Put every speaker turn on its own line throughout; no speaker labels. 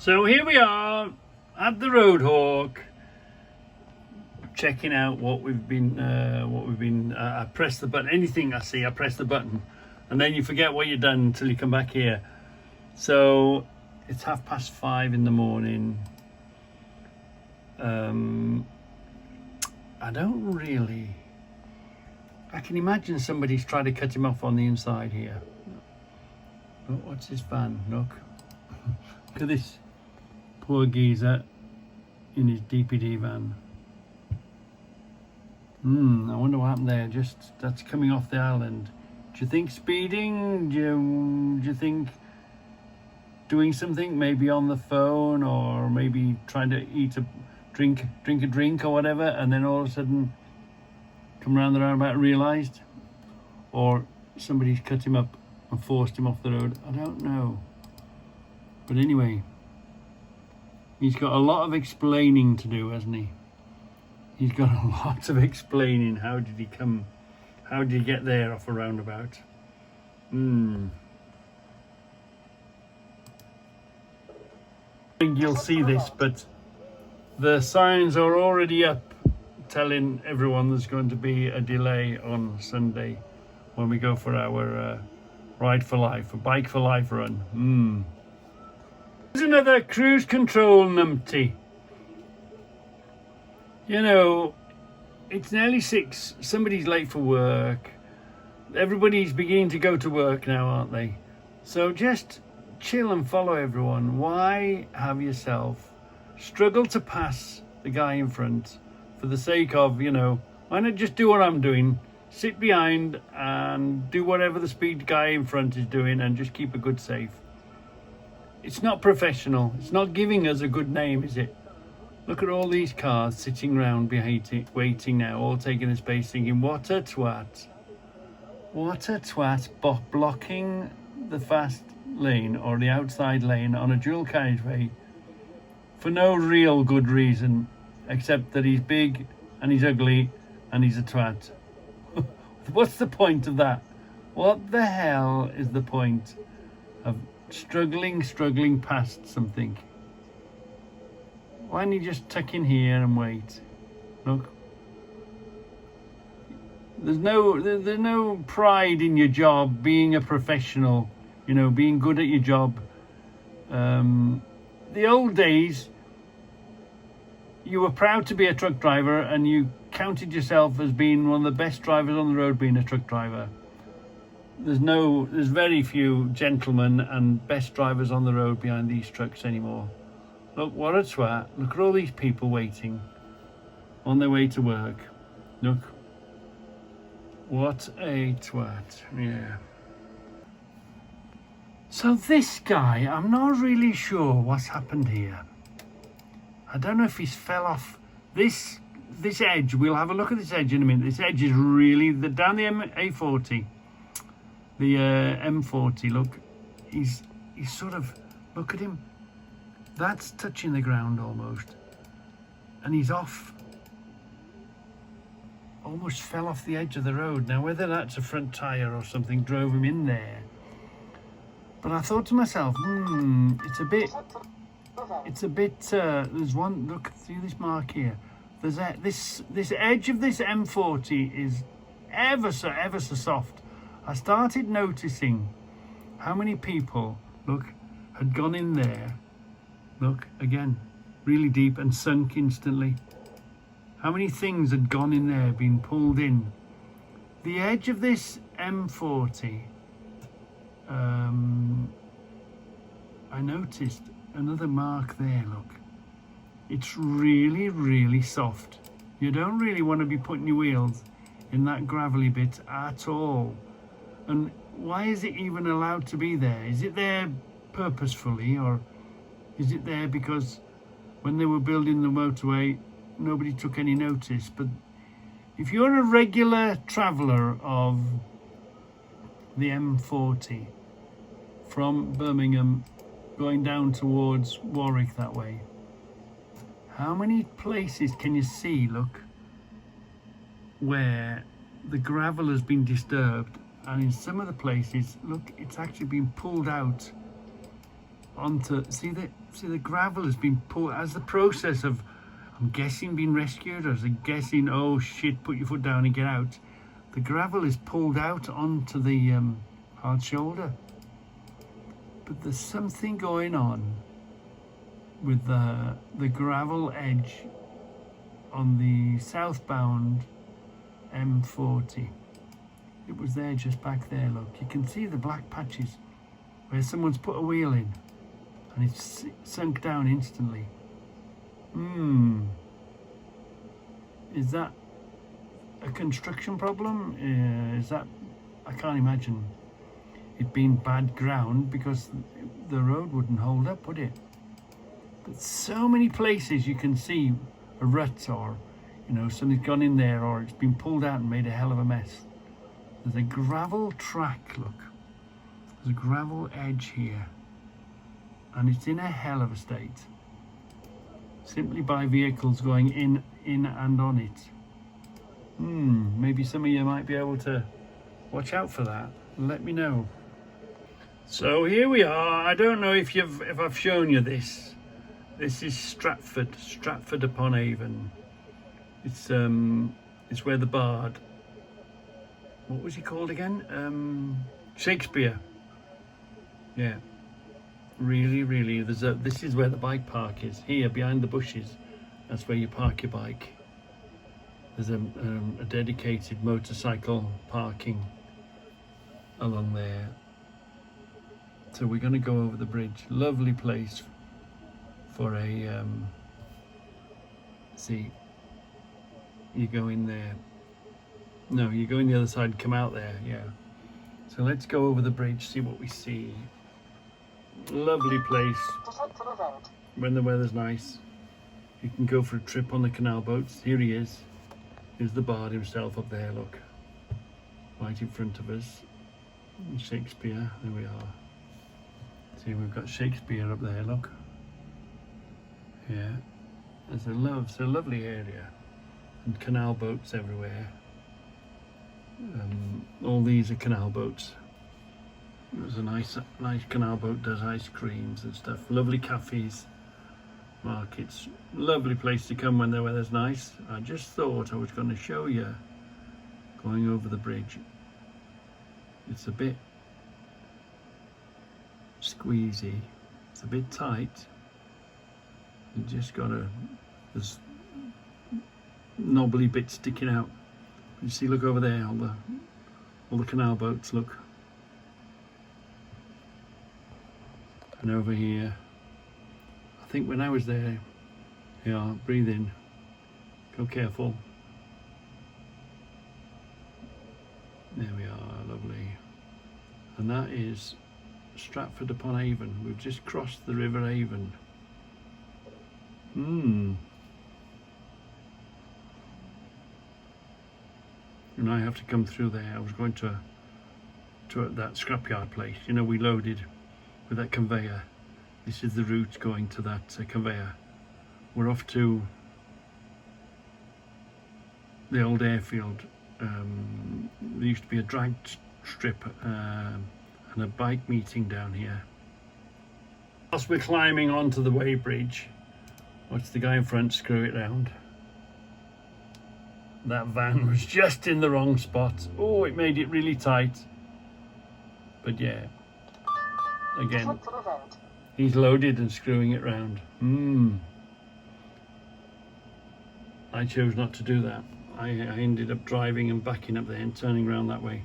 So here we are at the Roadhawk, checking out what we've been. I press the button. Anything I see, I press the button, and then you forget what you've done until you come back here. So it's 5:30 in the morning. I don't really. I can imagine somebody's trying to cut him off on the inside here. Oh, what's his van? Look at this poor geezer in his DPD van. I wonder what happened there. Just that's coming off the island. Do you think speeding? Do you think doing something? Maybe on the phone, or maybe trying to drink a drink or whatever, and then all of a sudden come around the roundabout and realised, or somebody's cut him up and forced him off the road. I don't know. But anyway, he's got a lot of explaining to do, hasn't he? He's got a lot of explaining. How did he come? How did he get there off a roundabout? I think you'll see this, but the signs are already up telling everyone there's going to be a delay on Sunday when we go for our Ride for Life, a Bike for Life run. There's another cruise control numpty. You know, it's nearly 6. Somebody's late for work. Everybody's beginning to go to work now, aren't they? So just chill and follow everyone. Why have yourself struggle to pass the guy in front for the sake of, why not just do what I'm doing? Sit behind and do whatever the speed guy in front is doing and just keep a good safe. It's not professional. It's not giving us a good name, is it? Look at all these cars sitting around waiting now, all taking a space, thinking, what a twat. What a twat, blocking the fast lane or the outside lane on a dual carriageway for no real good reason, except that he's big and he's ugly and he's a twat. What's the point of that? What the hell is the point of struggling past something? Why don't you just tuck in here and wait? Look. There's no pride in your job, being a professional, being good at your job. The old days, you were proud to be a truck driver and you counted yourself as being one of the best drivers on the road, being a truck driver. There's very few gentlemen and best drivers on the road behind these trucks anymore. Look, what a twat. Look at all these people waiting on their way to work. Look. What a twat. Yeah. So this guy, I'm not really sure what's happened here. I don't know if he's fell off this edge. We'll have a look at this edge in a minute. This edge is really down the A40, the M40. Look, he's sort of, look at him. That's touching the ground almost, and he's off. Almost fell off the edge of the road. Now, whether that's a front tire or something drove him in there. But I thought to myself, it's a bit. There's one. Look, see this mark here. There's this edge of this M40 is ever so soft. I started noticing how many people, look, had gone in there. Look again, really deep and sunk instantly. How many things had gone in there, been pulled in? The edge of this M40. I noticed another mark there, look. It's really soft. You don't really want to be putting your wheels in that gravelly bit at all. And why is it even allowed to be there? Is it there purposefully, or is it there because when they were building the motorway, nobody took any notice? But if you're a regular traveller of the M40 from Birmingham going down towards Warwick that way, how many places can you see, look, where the gravel has been disturbed, and in some of the places, look, it's actually been pulled out onto, see the gravel has been pulled as the process of, I'm guessing, being rescued, or is it guessing, oh shit, put your foot down and get out. The gravel is pulled out onto the hard shoulder. But there's something going on with the gravel edge on the southbound M40. It was there just back there, look. You can see the black patches where someone's put a wheel in and it's sunk down instantly. Is that a construction problem? Is that, I can't imagine it being bad ground, because the road wouldn't hold up, would it? But so many places you can see a rut, or something's gone in there, or it's been pulled out and made a hell of a mess. There's a gravel track, look. There's a gravel edge here, and it's in a hell of a state, simply by vehicles going in and on it. Maybe some of you might be able to watch out for that. Let me know. So here we are. I don't know if I've shown you this. This is Stratford upon Avon. It's where the bard, what was he called again? Shakespeare. Yeah. Really, this is where the bike park is. Here behind the bushes, that's where you park your bike. There's a dedicated motorcycle parking along there. So we're going to go over the bridge. Lovely place for a see, you go in there. No, you go in the other side, come out there. Yeah. So let's go over the bridge, see what we see. Lovely place when the weather's nice. You can go for a trip on the canal boats. Here he is. Here's the bard himself up there, look, right in front of us. Shakespeare, there we are. See, we've got Shakespeare up there, look. Yeah, it's a lovely area, and canal boats everywhere. All these are canal boats. There's a nice canal boat, does ice creams and stuff. Lovely cafes, markets. Lovely place to come when the weather's nice. I just thought I was going to show you going over the bridge. It's a bit squeezy, it's a bit tight. You just gotta, there's knobbly bits sticking out. You see, look over there, all the canal boats, look. And over here, I think when I was there, yeah, breathe in, go careful. There we are, lovely. And that is Stratford upon Avon. We've just crossed the River Avon. And I have to come through there. I was going to that scrapyard place. We loaded with that conveyor. This is the route going to that conveyor. We're off to the old airfield. There used to be a drag strip and a bike meeting down here. Whilst we're climbing onto the weighbridge, watch the guy in front screw it round. That van was just in the wrong spot. Oh, it made it really tight. But yeah, again, he's loaded and screwing it round. I chose not to do that. I ended up driving and backing up there and turning around that way.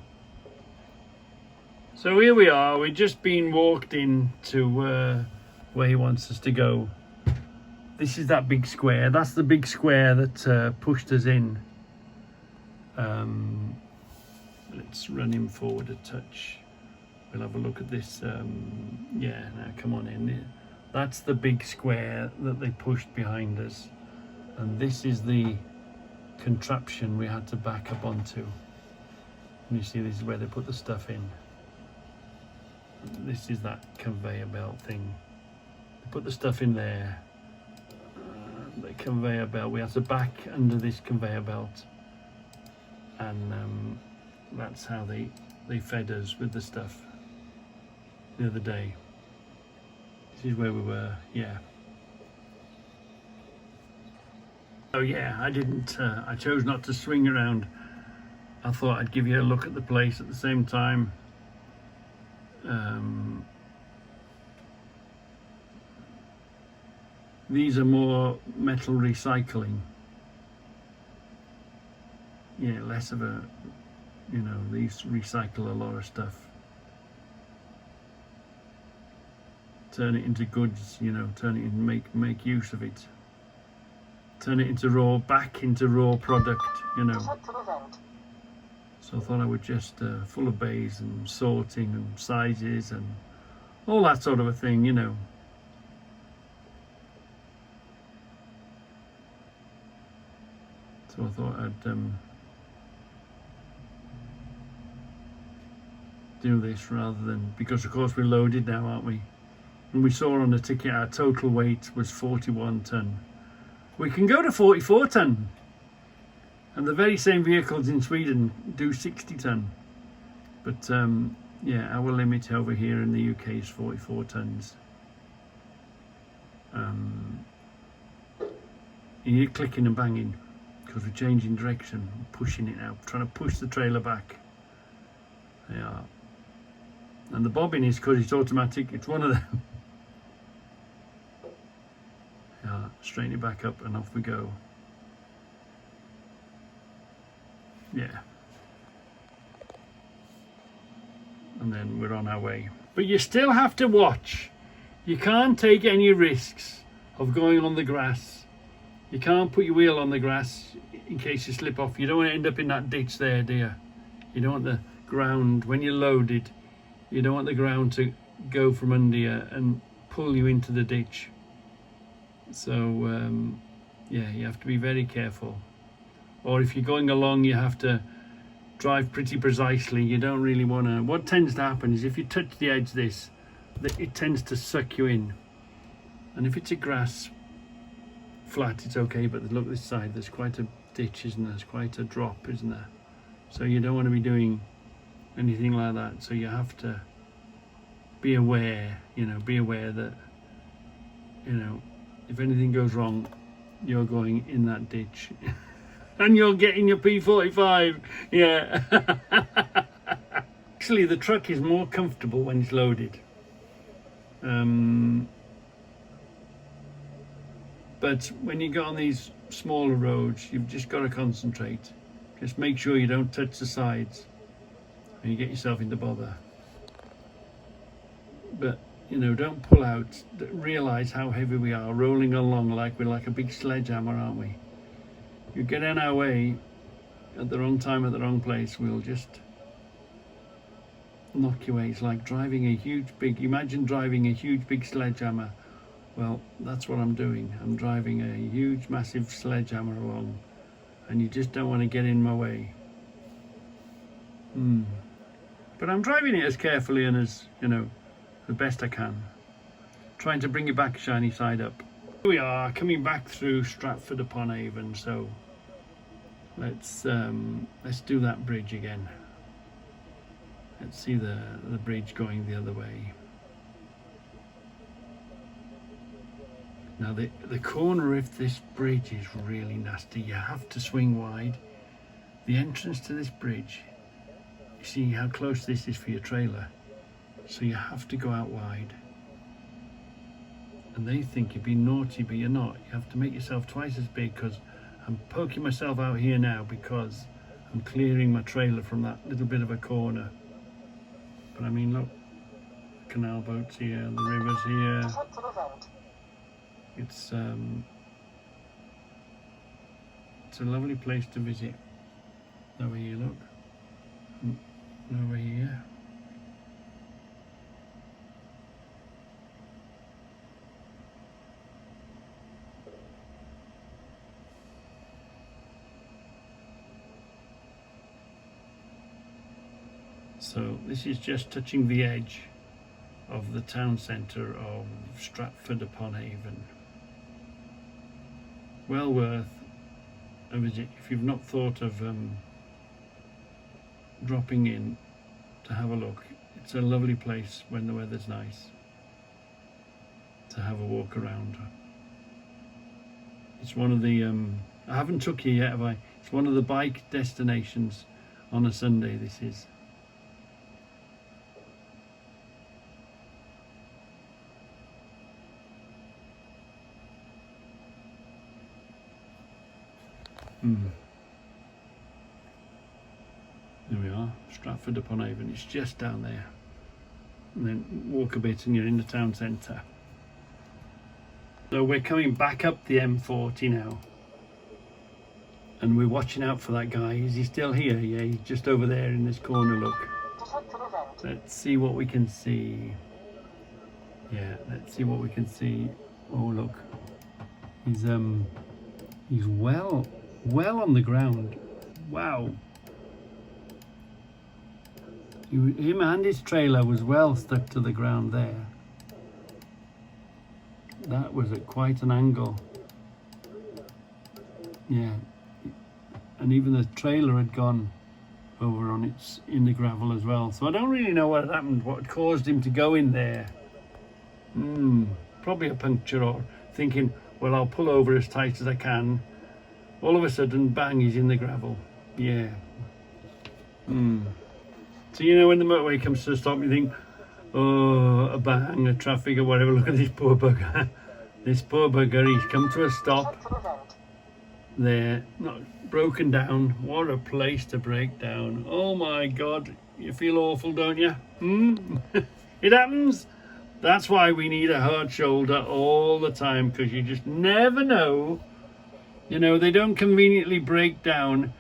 So here we are. We've just been walked in to where he wants us to go. This is that big square. That's the big square that pushed us in. Let's run him forward a touch. We'll have a look at this. Yeah, now come on in. That's the big square that they pushed behind us. And this is the contraption we had to back up onto. And you see, this is where they put the stuff in. This is that conveyor belt thing. They put the stuff in there. The conveyor belt, we have to back under this conveyor belt, and that's how they fed us with the stuff the other day. This is where we were, yeah. Oh yeah, I didn't, I chose not to swing around. I thought I'd give you a look at the place at the same time. These are more metal recycling. Yeah, less of a, you know, these recycle a lot of stuff. Turn it into goods, you know, turn it in, make use of it. Turn it into back into raw product, you know. So I thought I would just, full of bays and sorting and sizes and all that sort of a thing, you know. So I thought I'd do this rather than, because of course we're loaded now, aren't we? And we saw on the ticket our total weight was 41 ton. We can go to 44 ton. And the very same vehicles in Sweden do 60 ton. But yeah, our limit over here in the UK is 44 tons. You're clicking and banging because we're changing direction, pushing it out, trying to push the trailer back. They are. And the bobbin is because it's automatic, it's one of them. Yeah, straighten it back up and off we go. Yeah. And then we're on our way. But you still have to watch. You can't take any risks of going on the grass. You can't put your wheel on the grass in case you slip off. You don't want to end up in that ditch there, do you? You don't want the ground, when you're loaded, you don't want the ground to go from under you and pull you into the ditch. So yeah, you have to be very careful. Or if you're going along, you have to drive pretty precisely. You don't really want to. What tends to happen is if you touch the edge it tends to suck you in. And if it's a grass flat, it's okay, but look this side, there's quite a ditch, isn't there? There's quite a drop, isn't there? So you don't want to be doing anything like that. So you have to be aware, you know, be aware that, you know, if anything goes wrong, you're going in that ditch. And you're getting your P45, yeah. Actually, the truck is more comfortable when it's loaded. But when you go on these smaller roads, you've just got to concentrate. Just make sure you don't touch the sides and you get yourself into bother. But, you know, don't pull out. Realise how heavy we are, rolling along like we're like a big sledgehammer, aren't we? You get in our way at the wrong time, at the wrong place, we'll just knock you away. It's like driving a huge big, imagine driving a huge big sledgehammer. Well, that's what I'm doing. I'm driving a huge massive sledgehammer along and you just don't want to get in my way. But I'm driving it as carefully and as, you know, the best I can. Trying to bring it back shiny side up. Here we are coming back through Stratford upon Avon, so let's do that bridge again. Let's see the bridge going the other way. Now the corner of this bridge is really nasty. You have to swing wide. The entrance to this bridge, you see how close this is for your trailer, so you have to go out wide. And they think you're being naughty, but you're not. You have to make yourself twice as big, because I'm poking myself out here now because I'm clearing my trailer from that little bit of a corner. But I mean, look, canal boats here, the river's here. It's a lovely place to visit. Over here, look. And over here. So this is just touching the edge of the town centre of Stratford upon Avon. Well worth a visit if you've not thought of dropping in to have a look. It's a lovely place when the weather's nice. to have a walk around. It's one of the I haven't took you yet, have I? It's one of the bike destinations on a Sunday, this is. There we are, Stratford upon Avon. It's just down there. And then walk a bit and you're in the town centre. So we're coming back up the M40 now. And we're watching out for that guy. Is he still here? Yeah, he's just over there in this corner, look. Let's see what we can see. Yeah, let's see what we can see. Oh, look. He's well on the ground. Wow. Him and his trailer was well stuck to the ground there. That was at quite an angle. Yeah. And even the trailer had gone over on its in the gravel as well. So I don't really know what happened, what caused him to go in there. Probably a puncture, or thinking, well, I'll pull over as tight as I can. All of a sudden, bang, he's in the gravel. Yeah. So you know when the motorway comes to a stop, you think, oh, a bang, a traffic or whatever. Look at this poor bugger. This poor bugger, he's come to a stop. There, not broken down. What a place to break down. Oh my God, you feel awful, don't you? It happens. That's why we need a hard shoulder all the time, because you just never know. You know, they don't conveniently break down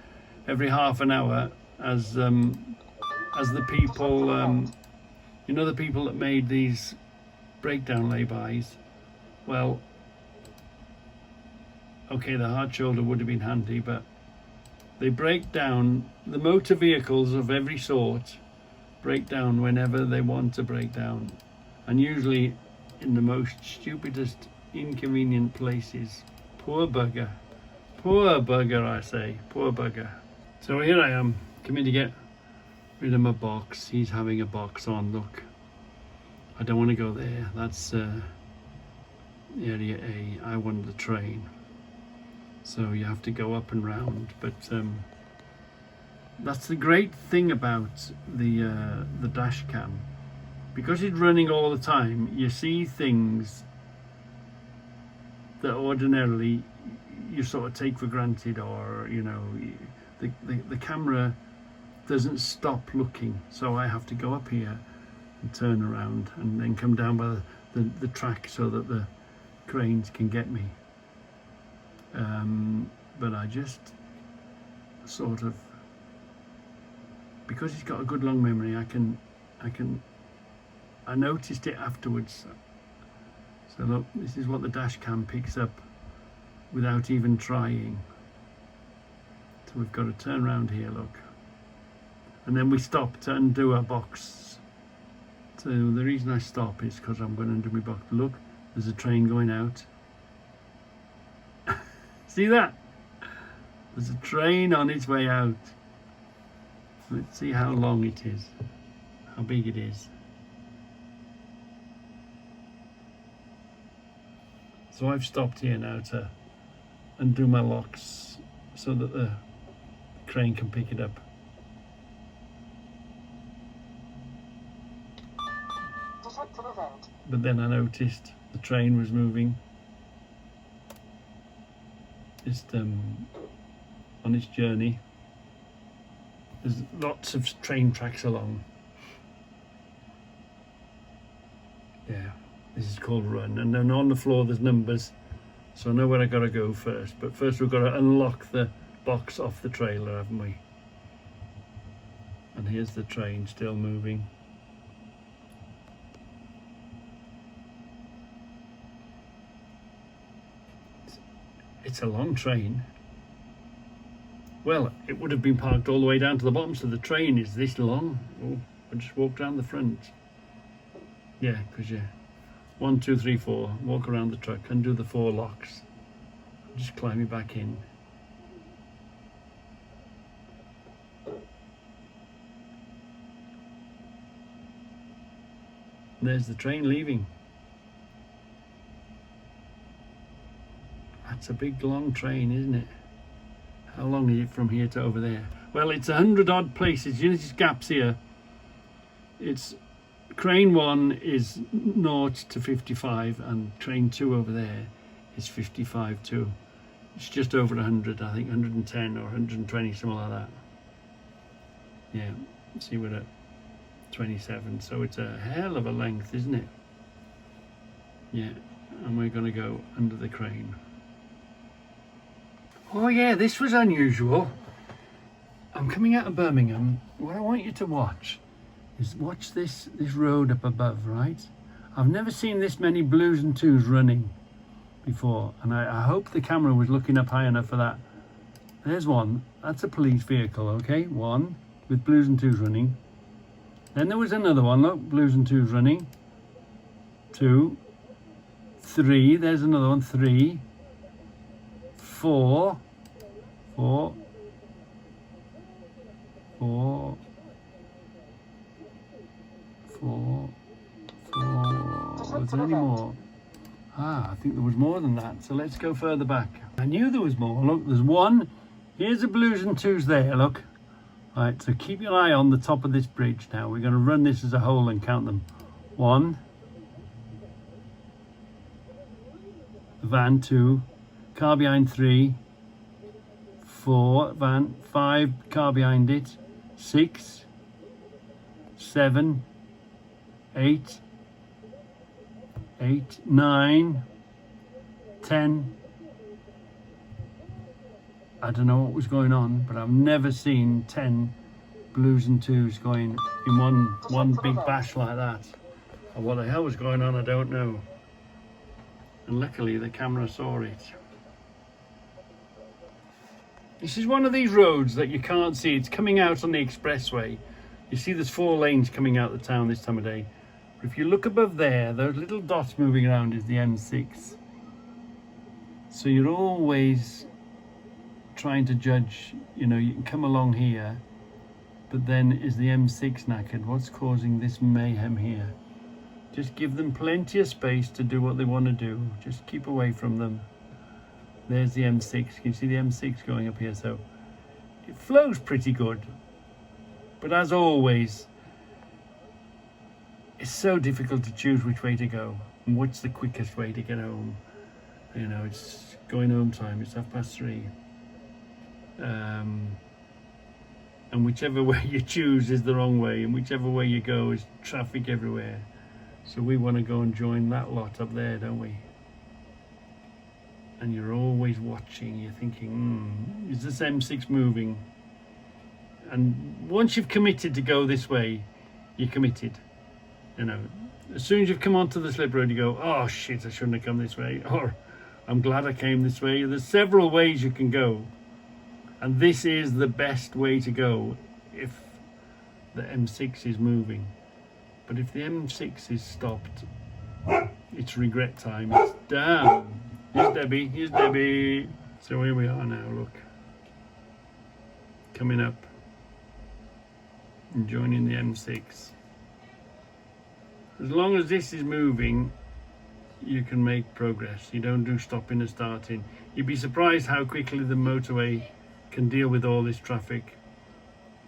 every half an hour as the people, you know, the people that made these breakdown lay-bys. Well, okay, the hard shoulder would have been handy, but they break down, the motor vehicles of every sort break down whenever they want to break down, and usually in the most stupidest, inconvenient places. Poor bugger. Poor bugger, I say. Poor bugger. So here I am, coming to get rid of my box. He's having a box on, look. I don't want to go there. That's area A. I want the train. So you have to go up and round. But that's the great thing about the dash cam. Because it's running all the time, you see things that ordinarily you sort of take for granted, or, you know, the camera doesn't stop looking, so I have to go up here and turn around and then come down by the track so that the cranes can get me. But I just sort of, because he's got a good long memory, I noticed it afterwards. So look, this is what the dash cam picks up without even trying. So we've got to turn around here, look. And then we stop to undo our box. So the reason I stop is because I'm going to undo my box. Look, there's a train going out. See that? There's a train on its way out. Let's see how long it is, how big it is. So I've stopped here now to undo my locks so that the crane can pick it up. But then I noticed the train was moving just on its journey. There's lots of train tracks along. Yeah, this is called run, and then on the floor there's numbers, so I know where I gotta go first. But first we've got to unlock the box off the trailer, haven't we? And here's the train still moving. It's a long train. Well, it would have been parked all the way down to the bottom, so the train is this long. Oh, I just walked around the front. Yeah, because you 1, 2, 3, 4, walk around the truck, undo the 4 locks, just climbing back in. And there's the train leaving. That's a big long train, isn't it? How long is it from here to over there? Well, it's 100 odd places. You know, these gaps here. It's crane 1 is 0 to 55 and train 2 over there is 55 too. It's just over 100, I think 110 or 120, something like that. Yeah, see, we're at 27, so it's a hell of a length, isn't it? Yeah, and we're going to go under the crane. Oh yeah, this was unusual. I'm coming out of Birmingham. What I want you to watch is watch this road up above, right? I've never seen this many blues and twos running before, and I hope the camera was looking up high enough for that. There's one. That's a police vehicle, okay? One with blues and twos running. Then there was another one, look, blues and twos running. 2, 3, there's another one, 3, 4, 4, 4, 4, 4. Was there any more? I think there was more than that, so let's go further back. I knew there was more. Look, there's one. Here's the blues and twos there, look. Right, so keep your eye on the top of this bridge now. We're going to run this as a whole and count them. 1, van 2, car behind 3, 4, van 5, car behind it, 6, 7, 8, 9, 10. I don't know what was going on, but I've never seen 10 blues and twos going in one big bash like that. And what the hell was going on, I don't know. And luckily the camera saw it. This is one of these roads that you can't see. It's coming out on the expressway. You see there's 4 lanes coming out of the town this time of day. But if you look above there, those little dots moving around is the M6. So you're always trying to judge, you know, you can come along here, but then is the M6 knackered? What's causing this mayhem here? Just give them plenty of space to do what they want to do. Just keep away from them. There's the M6. Can you see the M6 going up here? So it flows pretty good. But as always, it's so difficult to choose which way to go and what's the quickest way to get home. You know, it's going home time. It's 3:30. And whichever way you choose is the wrong way, and whichever way you go is traffic everywhere. So we want to go and join that lot up there, don't we? And you're always watching, you're thinking, is this M6 moving? And once you've committed to go this way, you're committed. You know, as soon as you've come onto the slip road, you go, oh shit, I shouldn't have come this way, or I'm glad I came this way. There's several ways you can go, and this is the best way to go if the M6 is moving. But if the M6 is stopped, it's regret time. It's down. Here's Debbie. Here's Debbie. So here we are now, look. Coming up and joining the M6. As long as this is moving, you can make progress. You don't do stopping and starting. You'd be surprised how quickly the motorway can deal with all this traffic.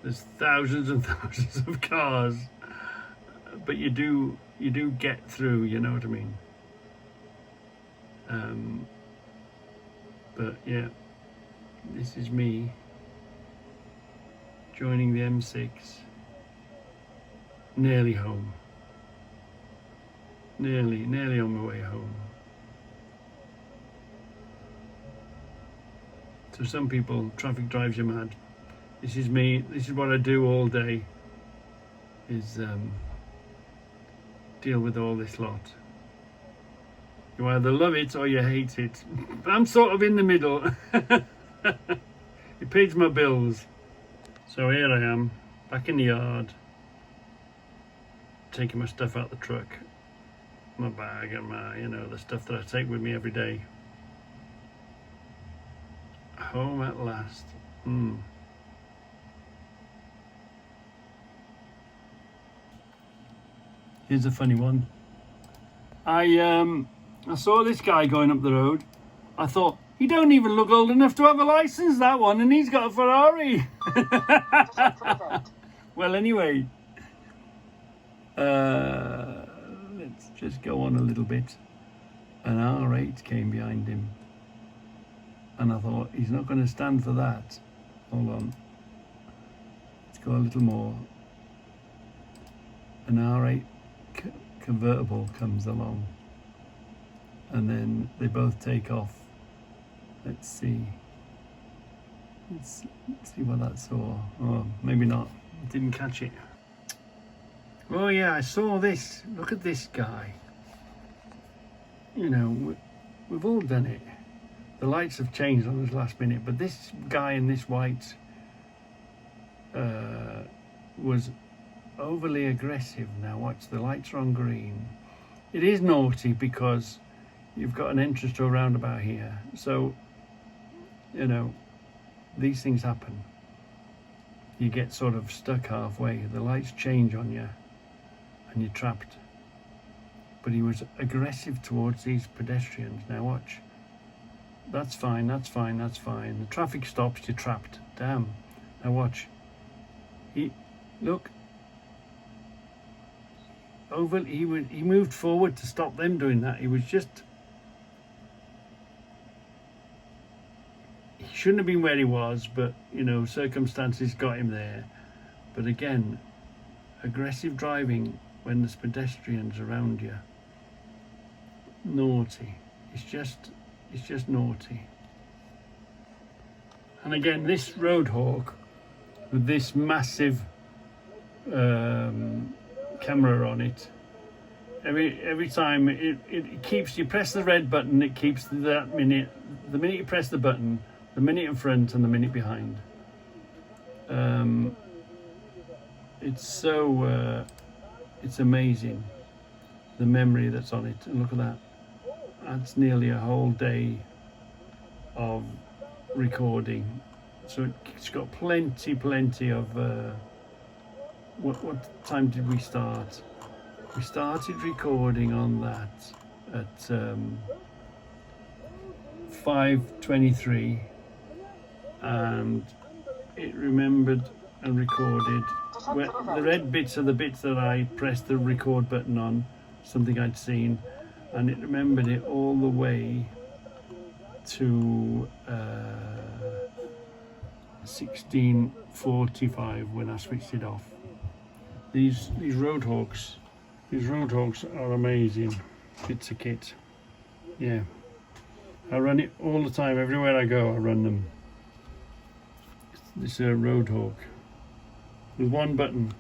There's thousands and thousands of cars, but you do get through, you know what I mean? But yeah, this is me joining the M6, nearly home. Nearly on my way home. So some people, traffic drives you mad. This is me. This is what I do all day, is deal with all this lot. You either love it or you hate it. But I'm sort of in the middle. It pays my bills. So here I am, back in the yard, taking my stuff out the truck. My bag and my, you know, the stuff that I take with me every day. Home at last. Here's a funny one. I saw this guy going up the road. I thought, he don't even look old enough to have a license, that one, and he's got a Ferrari. Well, anyway, let's just go on a little bit. An R8 came behind him, and I thought, he's not going to stand for that. Hold on, let's go a little more. An R8 convertible comes along, and then they both take off. Let's see. Let's see what that saw. Oh, maybe not. Didn't catch it. Oh yeah, I saw this. Look at this guy. You know, we've all done it. The lights have changed on us last minute, but this guy in this white was overly aggressive. Now watch, the lights are on green. It is naughty because you've got an entrance to a roundabout here, so you know these things happen. You get sort of stuck halfway, the lights change on you and you're trapped. But he was aggressive towards these pedestrians. Now watch, that's fine, that's fine, that's fine. The traffic stops, you're trapped. Damn. Now watch, he moved forward to stop them doing that. He shouldn't have been where he was, but you know, circumstances got him there. But again, aggressive driving when there's pedestrians around you, naughty. It's just naughty. And again, this Roadhawk with this massive camera on it, every time it keeps, you press the red button, it keeps that minute, the minute you press the button, the minute in front and the minute behind. It's so it's amazing, the memory that's on it. And look at that, that's nearly a whole day of recording. So it's got plenty of what time did we start? We started recording on that at 5:23, and it remembered and recorded. The red bits are the bits that I pressed the record button on, something I'd seen, and it remembered it all the way to 16:45 when I switched it off. These Roadhawks are amazing bits of kit. Yeah, I run it all the time. Everywhere I go, I run them. This is a Roadhawk with one button,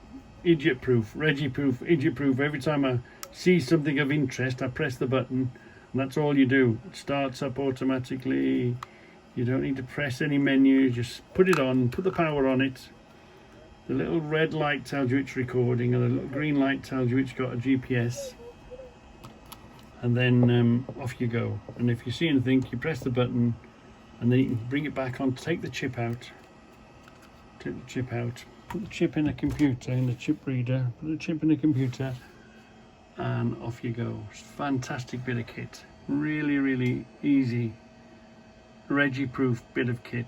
idiot proof, Reggie proof, idiot proof. Every time I see something of interest, I press the button, and that's all you do. It starts up automatically. You don't need to press any menu, just put it on, put the power on it. The little red light tells you it's recording, and the little green light tells you it's got a GPS. And then off you go. And if you see anything, you press the button, and then you can bring it back on, take the chip out. Take the chip out, put the chip in a computer, in the chip reader, put the chip in a computer, and off you go. It's a fantastic bit of kit. Really, really easy, Reggie proof bit of kit.